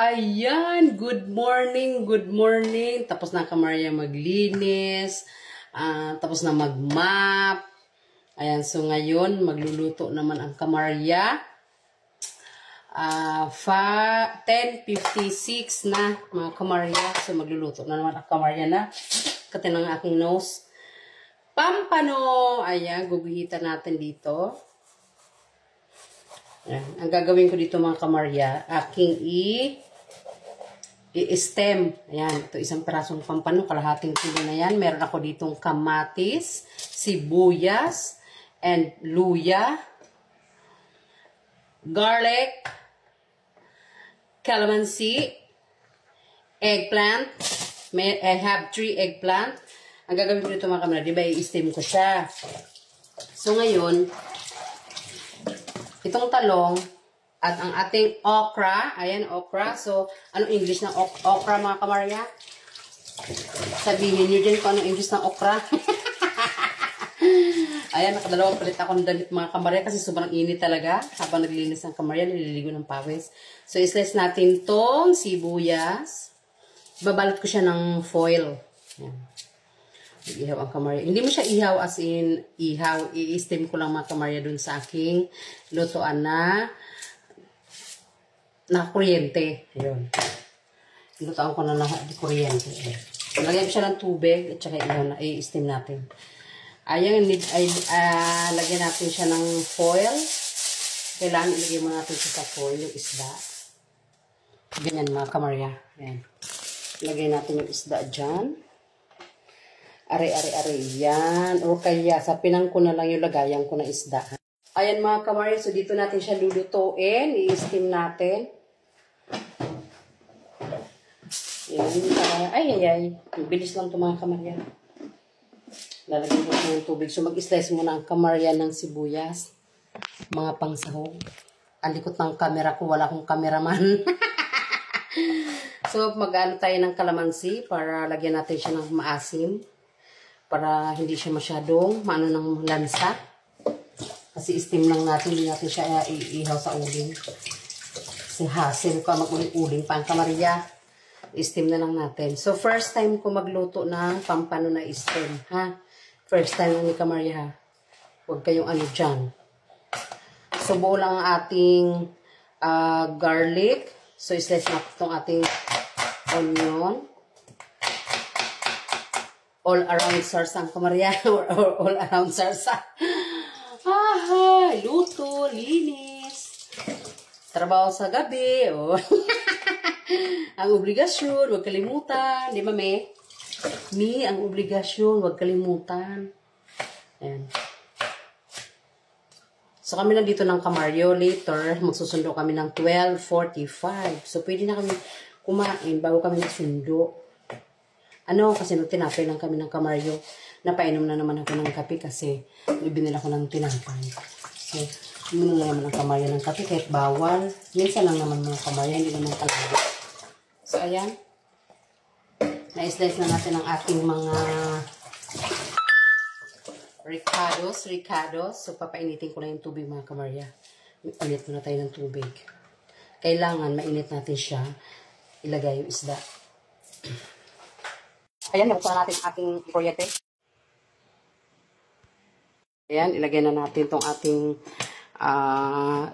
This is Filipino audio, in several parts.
Ayan, good morning, good morning. Tapos na Kamarya maglinis, tapos na mag-map. Ayan, so ngayon, magluluto naman ang Kamarya. 10:56 na mga Kamarya. So magluluto na naman ang Kamarya na. Katin ang aking nose. Pampano! Ayan, guguhitan natin dito. Ayan. Ang gagawin ko dito mga Kamarya, aking i-stem. Ayan, ito isang perasong pampano, kalahating kilo na yan. Meron ako ditong kamatis, sibuyas, and luya, garlic, calamansi, eggplant. I have 3 eggplant. Ang gagawin ko dito mga Kamarya, di ba i-stem ko siya. So ngayon, itong talong at ang ating okra, ayan okra. So, anong English ng okra mga Kamarya? Sabihin nyo dyan kung anong English ng okra. Ayan, nakadalawang palit ako ng damit mga Kamarya kasi sobrang init talaga. Habang naglilinis ng Kamarya, nililigo ng pawis. So, islice natin tong sibuyas. Babalot ko siya ng foil. Ayan. Ihaw ang Kamarya. Hindi mo siya ihaw as in ihaw. I-steam ko lang mga Kamarya dun sa aking lutoan na kuryente. Ayun. Lutoan ko na kuryente. Lagyan ko siya ng tubig at saka ihaw na i-steam natin. Ayan, lagyan natin siya ng foil. Kailangan ilagay mo natin siya sa foil, yung isda. Ganyan mga Kamarya. Ayan. Lagay natin yung isda dyan. Are. Yan. O kaya, sa pinang ko na lang yung lagayan ko na isda. Ayan mga Kamarya. So, dito natin siya lulutuin. I-steam natin. Yan. Ay. Bilis lang ito mga Kamarya. Lalagyan ko ng tubig. So, mag-slice muna ang Kamarya ng sibuyas. Mga pangsahog. Ang likot ng camera ko. Wala akong cameraman. So, mag-ano tayo ng kalamansi para lagyan natin siya ng maasim. Para hindi siya masyadong maano ng lansa. Kasi steam lang natin, hindi natin siya iihaw sa uling. Kasi hassle ka mag-uling pa ang Kamarya. I-steam na lang natin. So, first time ko magluto ng pampano na steam. Ha? First time lang ni Kamarya ha. Huwag kayong ano dyan. So, buo lang ang ating garlic. So, islice natin itong ating onion. All around sarsa ang Kamarya. All around sarsa. Luto, linis. Trabaho sa gabi. Oh. Ang obligasyon, huwag kalimutan. Di ba, me? Ang obligasyon, huwag kalimutan. Ayan. So, kami na dito ng Kamaryo. Later, magsusundo kami ng 12:45. So, pwede na kami kumain bago kami nagsundo. Kasi tinapay lang kami ng Kamaryo. Napainom na naman ako ng kape kasi ibinila ko ng tinapay. So, uminom na naman ng Kamaryo ng kape kahit bawal. Minsan lang naman mga Kamaryo, hindi naman talaga. So, ayan. Na-slice na natin ang ating mga ricados. So, papainitin ko na yung tubig mga Kamarya. Init muna tayo ng tubig. Kailangan mainit natin siya. Ilagay yung isda. Ayan, nabuksan natin ating kuryente. Ayan, ilagay na natin itong ating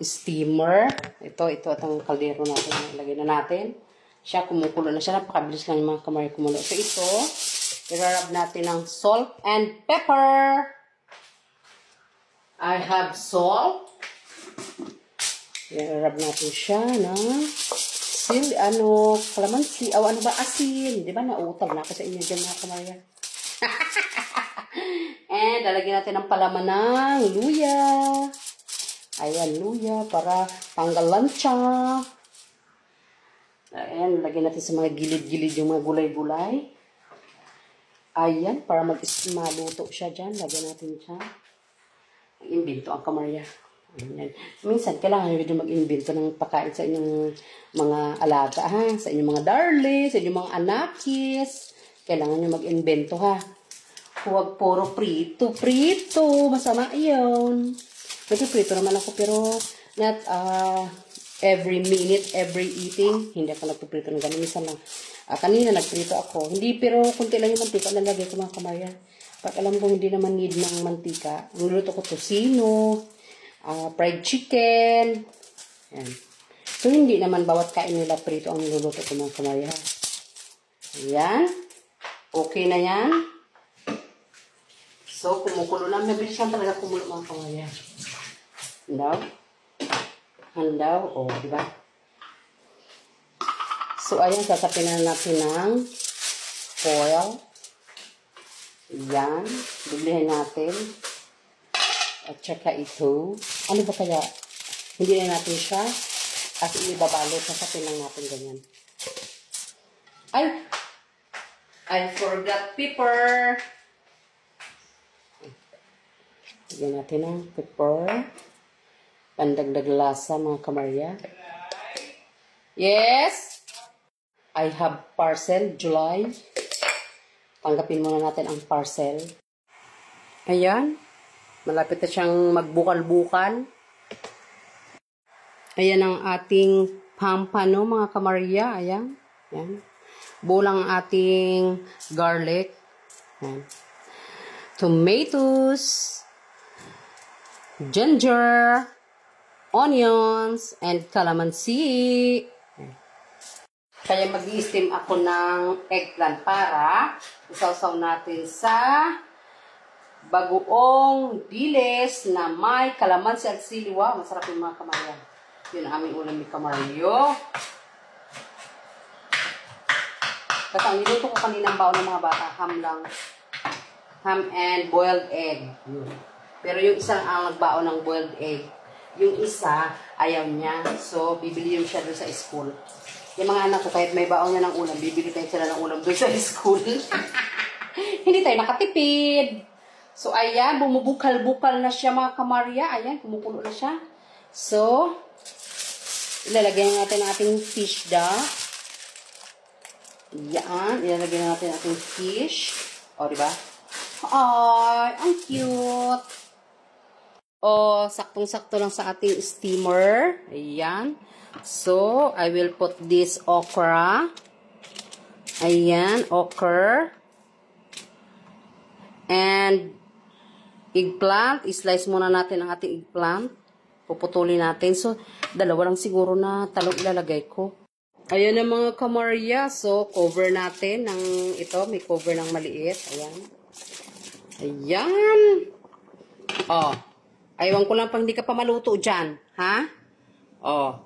steamer. Ito itong kaldero natin. Ilagay na natin. Siya, kumukulo na siya. Napakabilis lang yung mga Kamarya kumulo. So, ito, irarab natin ng salt and pepper. I have salt. Irarab natin siya na kalamansi, asin. Di ba, nautang na ako sa inyo dyan mga Kamarya. And, lalagyan natin ng palaman ng luya. Ayan, luya, para panggalancha. Ayan, lagyan natin sa mga gilid-gilid yung mga gulay-gulay. Ayan, para maluto siya dyan. Lagyan natin siya. Imbento ang Kamarya. Ayan. Minsan, kailangan nyo mag-invento ng pagkain sa inyong mga alaga, ha? Sa inyong mga darling, sa inyong mga anakis. Kailangan nyo mag-invento, ha? Huwag puro prito. Masama yun. Nag-prito naman ako, pero not every minute, every eating. Hindi ako nagpiprito ng ganun. Minsan lang. Kanina nagprito ako. Hindi, pero kunti lang yung mantika. Nalagay ko mga kamarya. Pag alam ko hindi naman need ng mantika, ang luto ko tocino, fried chicken. Yan. So, hindi naman bawat kain nila prito ang niluluto ko mga kamarya. Ayan. Okay na yan. So, kumukulo lang. Mabilis lang talaga kumulo mga kamarya. Handaw. Handaw. O, diba? So, ayan. Sasapin na natin ng foil. Ayan. Biblihin natin. At saka ito. Ano ba kaya? Hindi na natin siya. At ibabalo. Sasapin lang natin ganyan. Ay! I forgot pepper. Lagyan natin ng pepper. Pandagdag lasa mga kamarya. Yes! I have parcel, July. Tanggapin muna natin ang parcel. Ayan. Malapit na siyang magbukal-bukal. Ayan ang ating pampano mga kamarya. Ayan. Ayan. Bulang ating garlic. Ayan. Tomatoes. Ginger. Onions. And calamansi. Ayan. Kaya mag-i-steam ako ng eggplant para isaw-saw natin sa bagoong dilis na may calamansi at sili. Wow, masarap yung mga kamarya. Yun ang aming ulam ni kamaryo. Kasi ang niluto ko kaninang baon ng mga bata, ham lang. Ham and boiled egg. Yun. Pero yung isa ang nagbaon ng boiled egg. Yung isa, ayaw niya. So, bibili yun siya doon sa school. Yung mga anak ko, kahit may baon niya ng ulam, bibili tayo sila ng ulam doon sa school. Hindi tayo nakatipid. So, ayan, bumubukal-bukal na siya mga kamarya. Ayan, kumukulo na siya. So, ilalagay natin ang ating fish dough. Yan, ilalagay na natin ang ating fish. O, diba? Ay, ang cute. O, saktong-sakto lang sa ating steamer. Ayan. So, I will put this okra. Ayan, okra. And, eggplant. I-slice muna natin ang ating eggplant. Puputulin natin. So, dalawa lang siguro na talong ilalagay ko. Ayan ang mga kamarya. So, cover natin ng ito. May cover ng maliit. Ayan. Ayan. Oh. Aywan ko lang pang hindi ka pa maluto dyan. Ha? Oh.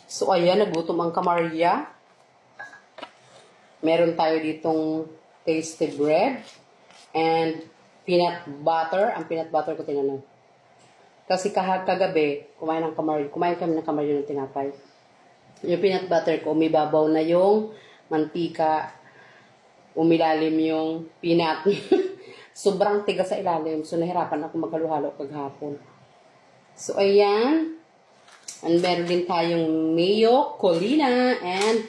So, ayan. Nagutom ang kamarya. Meron tayo ditong tasty bread. And peanut butter. Ang peanut butter ko tinanong. Kasi kagabi, kumain kami ng kamarya ng tinapay. Yung peanut butter ko, umibabaw na yung mantika, umilalim yung peanut. Sobrang tigas sa ilalim. So, nahirapan ako maghaluhalo paghapon. So, ayan. And meron din tayong mayo, colina, and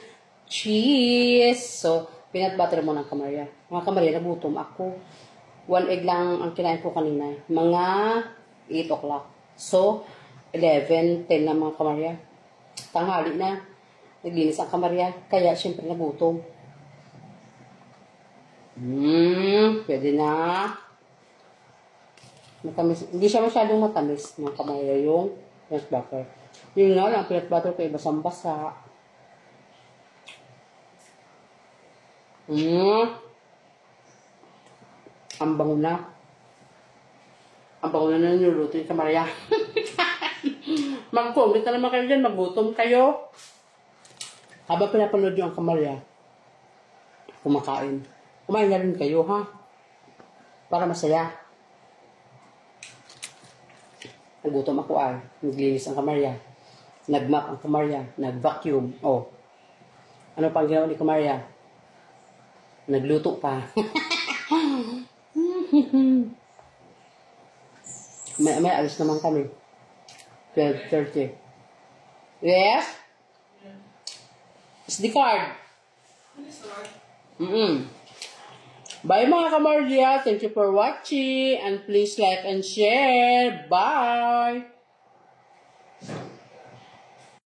cheese. So, peanut butter mo ng kamarya. Mga kamarya, nagutom ako. 1 egg lang ang kinain ko kanina. Mga 8 o'clock. So, 11, 10 na mga kamarya. Tanghali na. Naglinis ang kamarya. Kaya, syempre, nagutom. Pwede na. Matamis. Hindi siya masyadong matamis. Mga kamarya yung peanut butter. Yun nga lang, peanut butter ko basang-basa. Ang bango na. Ang bango na niluluto yung kamarya. Mag-comment na naman kayo dyan. Magutom kayo. Habang pinapanood nyo ang kamarya, kumakain. Kumain na rin kayo, ha? Para masaya. Nagutom ako ay. Naglinis ang kamarya. Nag-map ang kamarya. Nag-vacuum. Oh. Ano pang ginawa ni kamarya? Nagluto pa. May alis naman kami. 12:30. Yes? SD card. Bye mga kamarya. Thank you for watching. And please like and share. Bye.